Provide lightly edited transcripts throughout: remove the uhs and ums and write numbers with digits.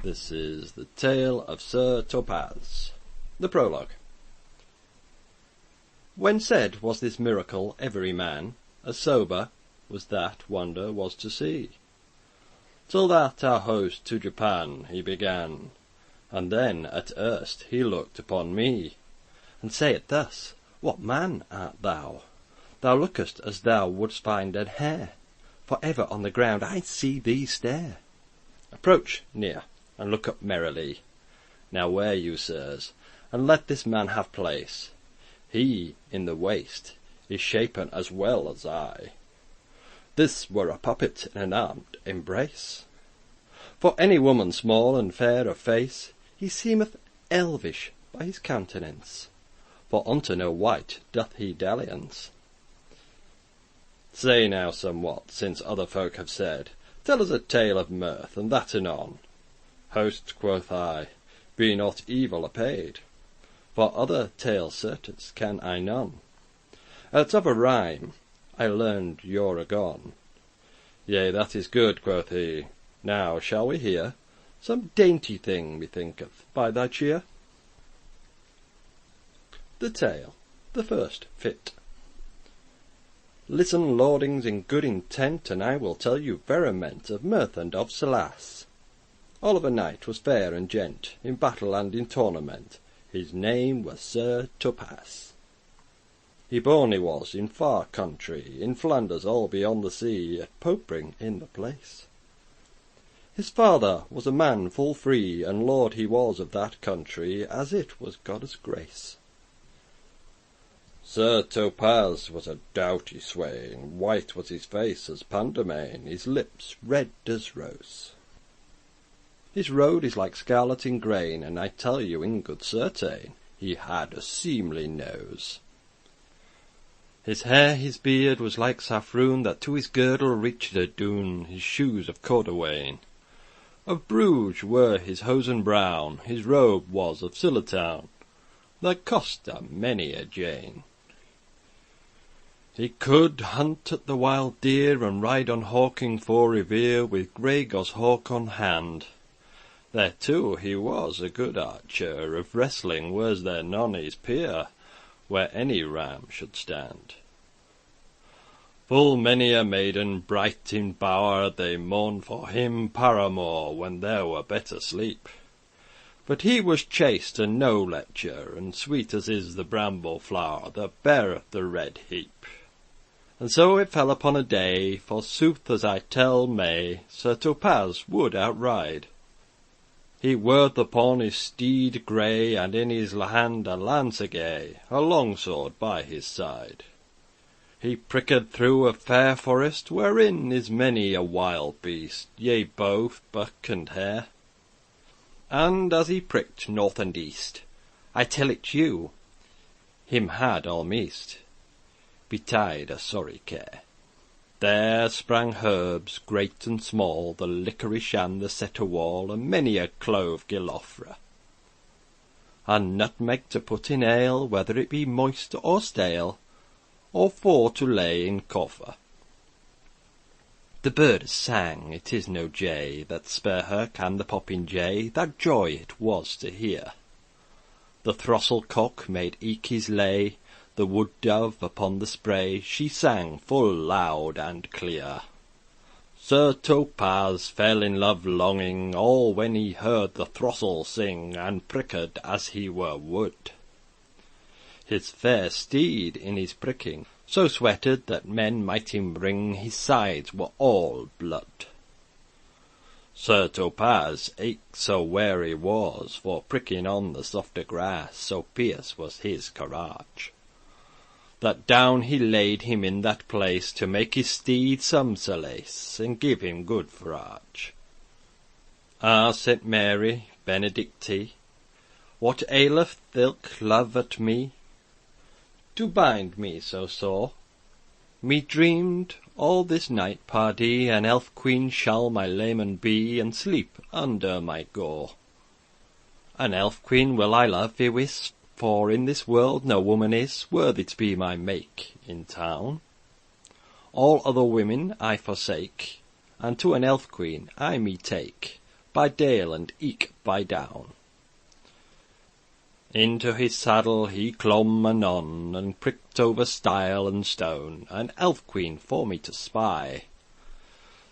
This is the tale of Sir Topaz. The prologue. When said was this miracle every man, as sober was that wonder was to see. Till that our host to Japan he began, and then at erst he looked upon me, and saith thus, What man art thou? Thou lookest as thou wouldst find an hare, for ever on the ground I see thee stare. Approach near, and look up merrily. Now wear you, sirs, and let this man have place. He in the waist is shapen as well as I. This were a puppet in an armed embrace. For any woman small and fair of face, he seemeth elvish by his countenance, for unto no wight doth he dalliance. Say now somewhat, since other folk have said, tell us a tale of mirth, and that anon. Host, quoth I, be not evil apaid, for other tales certes can I none. Out of a rhyme I learned yore agone. Yea, that is good, quoth he. Now shall we hear some dainty thing, methinketh, by thy cheer? The tale, the first fit. Listen, lordings, in good intent, and I will tell you verament of mirth and of solace. All of a knight was fair and gent, in battle and in tournament. His name was Sir Topaz. He born he was in far country, in Flanders all beyond the sea, at Popering in the place. His father was a man full free, and lord he was of that country, as it was God's grace. Sir Topaz was a doughty swain, white was his face as pandemain, his lips red as rose. His road is like scarlet in grain, and I tell you in good certain, he had a seemly nose. His hair, his beard was like saffroon, that to his girdle reached a doon, his shoes of corduroy. Of Bruges were his hosen brown, his robe was of Sillertown, that cost a many a Jane. He could hunt at the wild deer, and ride on hawking for revere, with grey goshawk on hand. There too he was a good archer, of wrestling was there none his peer, where any ram should stand. Full many a maiden bright in bower, they mourned for him paramour, when there were better sleep. But he was chaste and no lecher, and sweet as is the bramble flower that beareth the red heap. And so it fell upon a day, for sooth as I tell may, Sir Topaz would outride. He worth upon his steed grey, and in his hand a lance gay, a long sword by his side. He pricked through a fair forest, wherein is many a wild beast, yea, both buck and hare. And as he pricked north and east, I tell it you, him had almost betide a sorry care. There sprang herbs, great and small, the licorice and the setterwall, and many a clove gilofra, and nutmeg to put in ale, whether it be moist or stale, or for to lay in coffer. The bird sang, it is no jay, that spare her can the popinjay, that joy it was to hear. The throstle cock made eke his lay, the wood dove upon the spray, she sang full loud and clear. Sir Topaz fell in love longing, all when he heard the throstle sing, and pricked as he were wood. His fair steed in his pricking so sweated that men might him bring, his sides were all blood. Sir Topaz eke so wary was, for pricking on the softer grass, so fierce was his courage, that down he laid him in that place, to make his steed some solace, and give him good forage. Ah, Saint Mary, benedicti, what aileth thilke love at me, to bind me so sore? Me dreamed all this night, pardie, an elf queen shall my leman be, and sleep under my gore. An elf queen will I love, I wis, for in this world no woman is worthy to be my make in town. All other women I forsake, and to an elf queen I me take, by dale and eke by down. Into his saddle he clomb anon, and pricked over stile and stone an elf-queen for me to spy,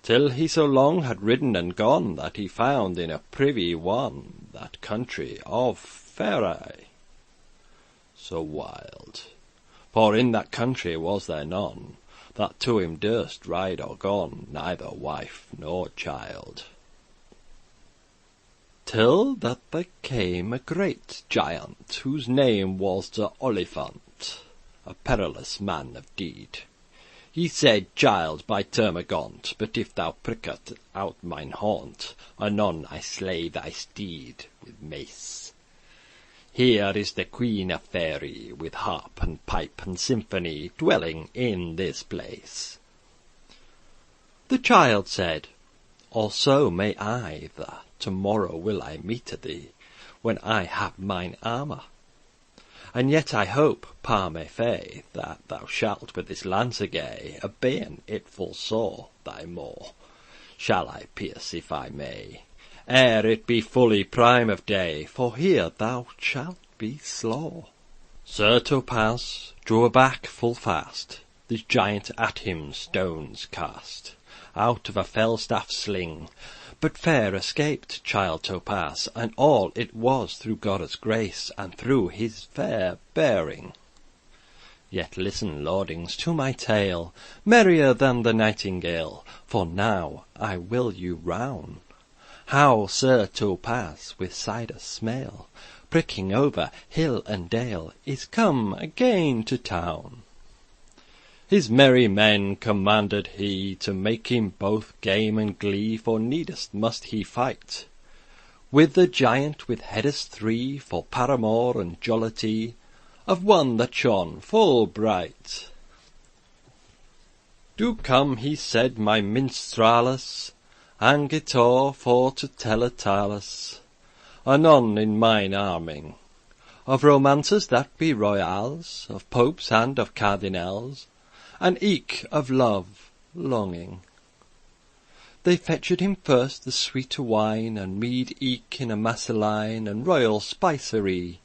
till he so long had ridden and gone that he found in a privy one that country of Faery so wild, for in that country was there none that to him durst ride or gone, neither wife nor child. Till that there came a great giant, whose name was the Oliphant, a perilous man of deed. He said, Child, by Termagant, but if thou pricket out mine haunt, anon I slay thy steed with mace. Here is the Queen of Faery, with harp and pipe and symphony, dwelling in this place. The child said, Also may I, that tomorrow will I meet thee, when I have mine armour. And yet I hope, par mes fay, that thou shalt with this lance gay, abayen it full sore, thy maw shall I pierce if I may, ere it be fully prime of day, for here thou shalt be slaw. Sir Topaz drew back full fast, this giant at him stones cast, out of a Falstaff sling, but fair escaped child Topaz, and all it was through God's grace, and through his fair bearing. Yet listen, lordings, to my tale, merrier than the nightingale, for now I will you round, how Sir Topaz with cider smale, pricking over hill and dale, is come again to town. His merry men commanded he to make him both game and glee, for needest must he fight with the giant with heades three, for paramour and jollity of one that shone full bright. Do come, he said, my minstrels, and guitar for to tell a tales, anon in mine arming, of romances that be royals, of popes and of cardinals, and eke of love longing. They fetched him first the sweete wine, and mead eke in a masseline, and royal spicery,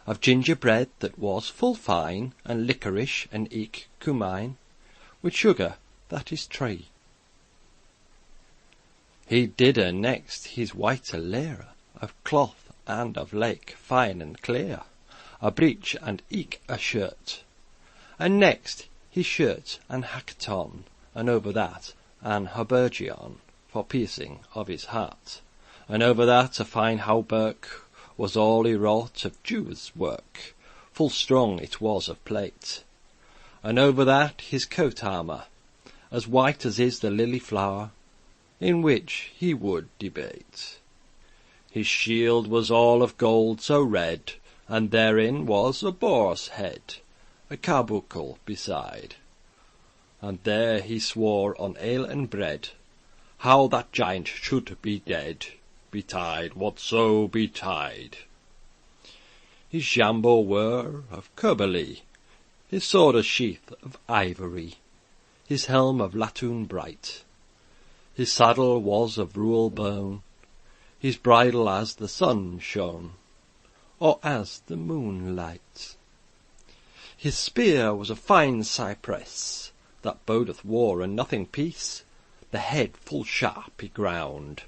of gingerbread that was full fine, and licorice and eke cumine, with sugar that is tree. He did next his white layer, of cloth and of lake fine and clear, a breech and eke a shirt, and next his shirt and hacketon, and over that an habergeon for piercing of his heart, and over that a fine hauberk was all he wrought of Jew's work, full strong it was of plate, and over that his coat armour, as white as is the lily flower, in which he would debate. His shield was all of gold so red, and therein was a boar's head, a carbuncle beside, and there he swore on ale and bread, how that giant should be dead, betide whatso betide. His jambo were of curberly, his sword sheath of ivory, his helm of latoon bright, his saddle was of rule bone, his bridle as the sun shone, or as the moonlight. His spear was a fine cypress, that bodeth war and nothing peace, the head full sharp he ground.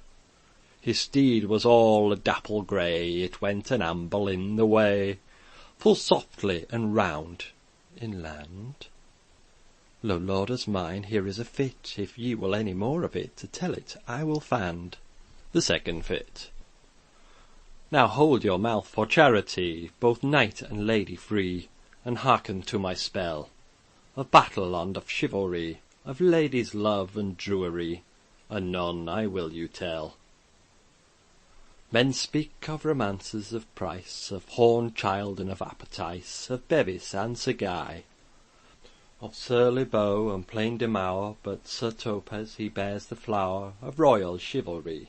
His steed was all a dapple grey, it went an amble in the way, full softly and round in land. Lo, lordes mine, here is a fit, if ye will any more of it, to tell it I will fand. The second fit. Now hold your mouth for charity, both knight and lady free, and hearken to my spell, of battle and of chivalry, of ladies' love and druery, anon I will you tell. Men speak of romances of price, of horn child and of appetice, of Bevis and Sir Guy, of Sir Libeau and plain Demour, but Sir Topaz he bears the flower of royal chivalry.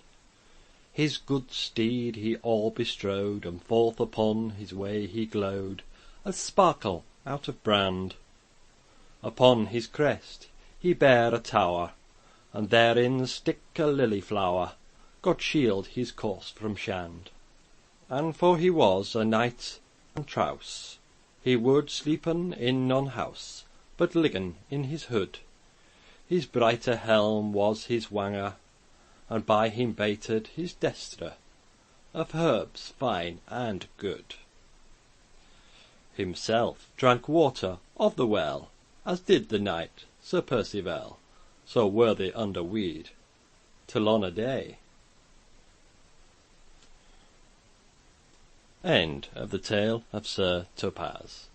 His good steed he all bestrode, and forth upon his way he glode, as sparkle out of brand. Upon his crest he bare a tower, and therein stick a lily flower, God shield his course from shand. And for he was a knight and trous, he would sleepen in none house, but liggen in his hood. His brighte helm was his wanger, and by him baited his destre, of herbs fine and good. Himself drank water of the well, as did the knight Sir Percivale, so worthy under weed, till on a day. End of the tale of Sir Topaz.